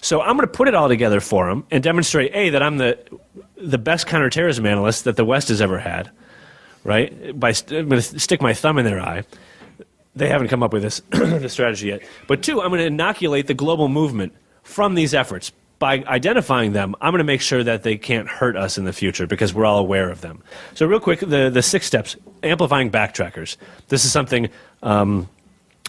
So I'm going to put it all together for him and demonstrate, A, that I'm the best counterterrorism analyst that the West has ever had, right? I'm going to stick my thumb in their eye. They haven't come up with this, this strategy yet. But two, I'm going to inoculate the global movement from these efforts. By identifying them, I'm going to make sure that they can't hurt us in the future because we're all aware of them. So real quick, the 6 steps, amplifying backtrackers. This is something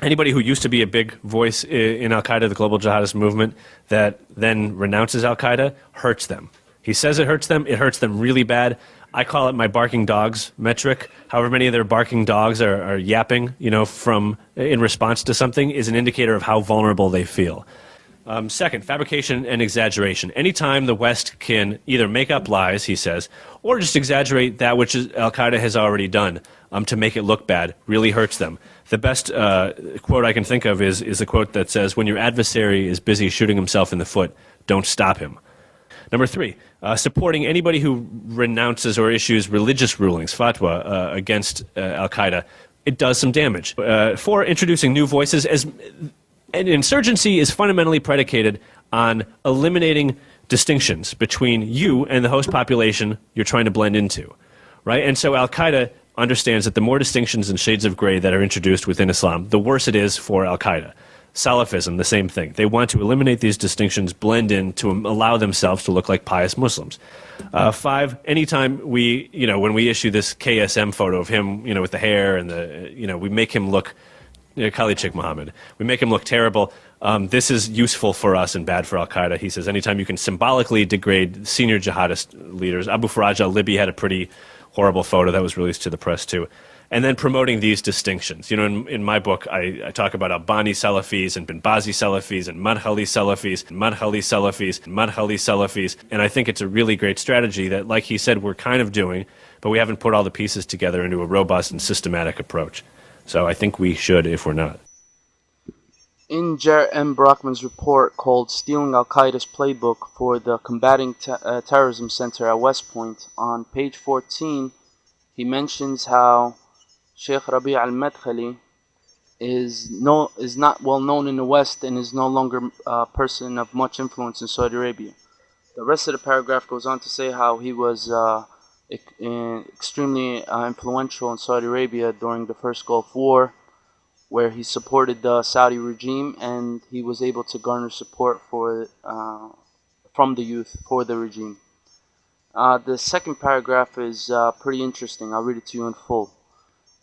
anybody who used to be a big voice in Al-Qaeda, the global jihadist movement, that then renounces Al-Qaeda, hurts them. He says it hurts them really bad. I call it my barking dogs metric. However many of their barking dogs are yapping, in response to something is an indicator of how vulnerable they feel. Second, fabrication and exaggeration. Anytime the West can either make up lies, he says, or just exaggerate that which Al-Qaeda has already done to make it look bad, really hurts them. The best quote I can think of is a quote that says, when your adversary is busy shooting himself in the foot, don't stop him. Number 3, supporting anybody who renounces or issues religious rulings, fatwa, against Al-Qaeda. It does some damage. 4, introducing new voices. An insurgency is fundamentally predicated on eliminating distinctions between you and the host population you're trying to blend into, right? And so Al-Qaeda understands that the more distinctions and shades of gray that are introduced within Islam, the worse it is for Al-Qaeda. Salafism, the same thing. They want to eliminate these distinctions, blend in to allow themselves to look like pious Muslims. 5, anytime when we issue this KSM photo of him, with the hair and we make him look, Khalid Sheikh Mohammed, we make him look terrible. This is useful for us and bad for Al-Qaeda. He says anytime you can symbolically degrade senior jihadist leaders. Abu Faraj al-Libi had a pretty horrible photo that was released to the press too. And then promoting these distinctions. In my book, I talk about Albani Salafis and Bin Bazi Salafis and Madkhali Salafis and Madkhali Salafis and Madkhali Salafis. And I think it's a really great strategy that, like he said, we're kind of doing, but we haven't put all the pieces together into a robust and systematic approach. So I think we should if we're not. In Jared M. Brockman's report called Stealing Al-Qaeda's Playbook for the Combating Terrorism Center at West Point, on page 14, he mentions how Sheikh Rabi' al-Madkhali is not well known in the West and is no longer a person of much influence in Saudi Arabia. The rest of the paragraph goes on to say how he was extremely influential in Saudi Arabia during the first Gulf War, where he supported the Saudi regime and he was able to garner support from the youth for the regime. The second paragraph is pretty interesting. I'll read it to you in full.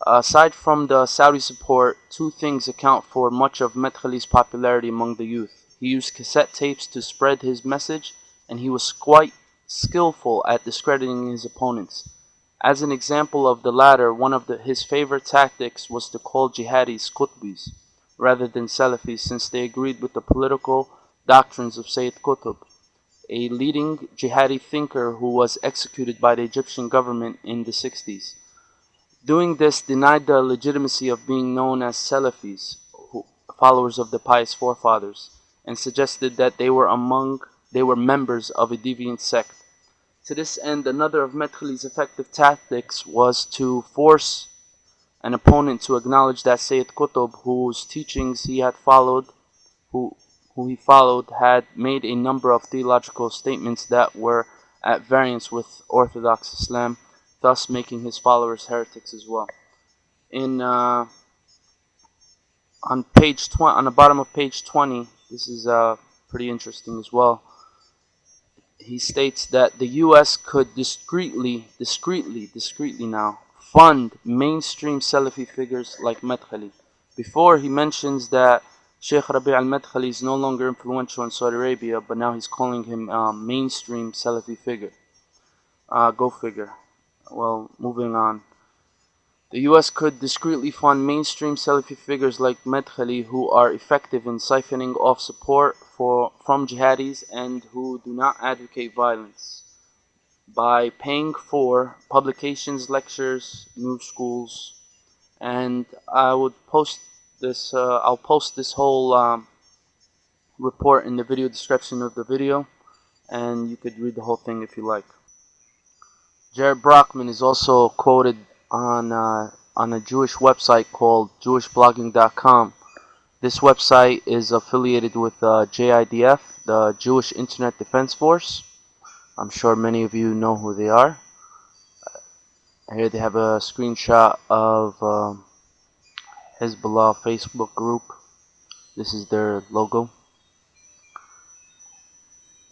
Aside from the Saudi support, 2 things account for much of Madkhali's popularity among the youth. He used cassette tapes to spread his message, and he was quite skillful at discrediting his opponents. As an example of the latter, one of his favorite tactics was to call jihadis Qutbis rather than Salafis, since they agreed with the political doctrines of Sayyid Qutb, a leading jihadi thinker who was executed by the Egyptian government in the 60s. Doing this denied the legitimacy of being known as Salafis, followers of the pious forefathers, and suggested that they were members of a deviant sect. To this end, another of Madkhali's effective tactics was to force an opponent to acknowledge that Sayyid Qutb, whose teachings he had followed, who he followed, had made a number of theological statements that were at variance with Orthodox Islam, thus making his followers heretics as well. On the bottom of page 20, this is pretty interesting as well. He states that the U.S. could discreetly now fund mainstream Salafi figures like Madkhali. Before, he mentions that Sheikh Rabi' al-Madkhali is no longer influential in Saudi Arabia, but now he's calling him mainstream Salafi figure. Go figure. Well, moving on. The U.S. could discreetly fund mainstream Salafi figures like Madkhali who are effective in siphoning off support from jihadis and who do not advocate violence by paying for publications, lectures, new schools, and I'll post this whole report in the video description of the video, and you could read the whole thing if you like. Jared Brockman is also quoted on a Jewish website called jewishblogging.com. This website is affiliated with JIDF, the Jewish Internet Defense Force. I'm sure many of you know who they are. Here they have a screenshot of Hezbollah Facebook group. This is their logo.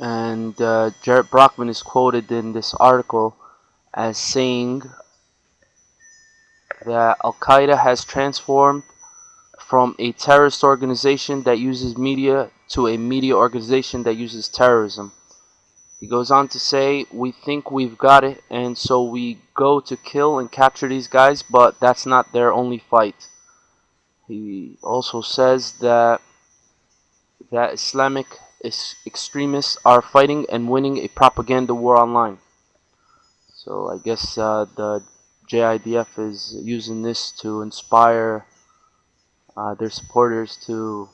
And Jared Brockman is quoted in this article as saying that Al-Qaeda has transformed from a terrorist organization that uses media to a media organization that uses terrorism. He goes on to say, we think we've got it, and so we go to kill and capture these guys, but that's not their only fight. He also says that Islamic extremists are fighting and winning a propaganda war online. So I guess the JIDF is using this to inspire their supporters to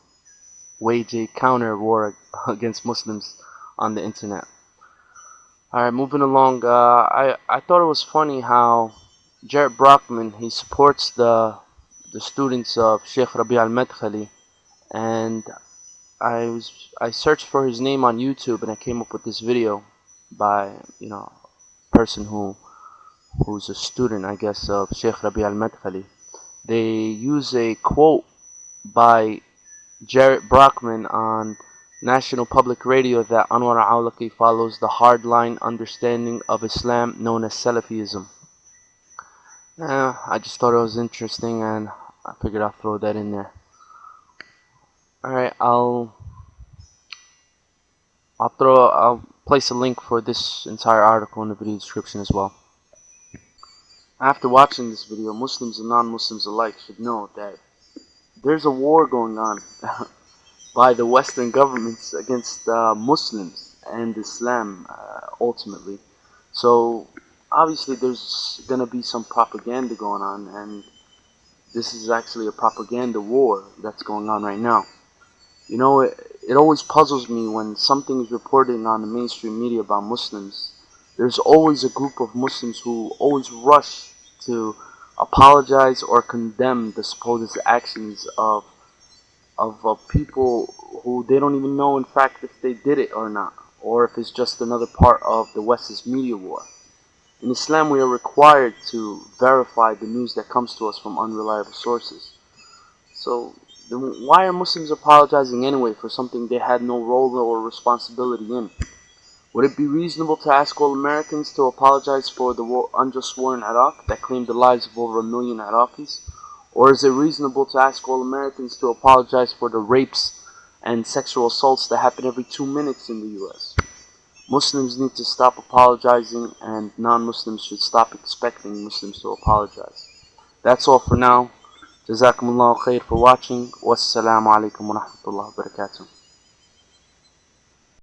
wage a counter war against Muslims on the internet. Alright, moving along, I thought it was funny how Jared Brockman, he supports the students of Sheikh Rabi al-Madkhali, and I searched for his name on YouTube and I came up with this video by a person who's a student, I guess, of Sheikh Rabi al-Madkhali. They use a quote by Jared Brockman on National Public Radio that Anwar al-Awlaki follows the hardline understanding of Islam known as Salafism. I just thought it was interesting and I figured I'll throw that in there. Alright, I'll place a link for this entire article in the video description as well. After watching this video, Muslims and non-Muslims alike should know that there's a war going on by the Western governments against Muslims and Islam ultimately. So obviously there's going to be some propaganda going on, and this is actually a propaganda war that's going on right now. It always puzzles me when something is reported on the mainstream media about Muslims. There's always a group of Muslims who always rush to apologize or condemn the supposed actions of people who they don't even know in fact if they did it or not, or if it's just another part of the West's media war. In Islam, we are required to verify the news that comes to us from unreliable sources. So then why are Muslims apologizing anyway for something they had no role or responsibility in? Would it be reasonable to ask all Americans to apologize for the unjust war in Iraq that claimed the lives of over 1 million Iraqis? Or is it reasonable to ask all Americans to apologize for the rapes and sexual assaults that happen every 2 minutes in the US? Muslims need to stop apologizing, and non-Muslims should stop expecting Muslims to apologize. That's all for now. Jazakumullahu khair for watching. Wassalamu alaikum wa rahmatullahi wa barakatuh.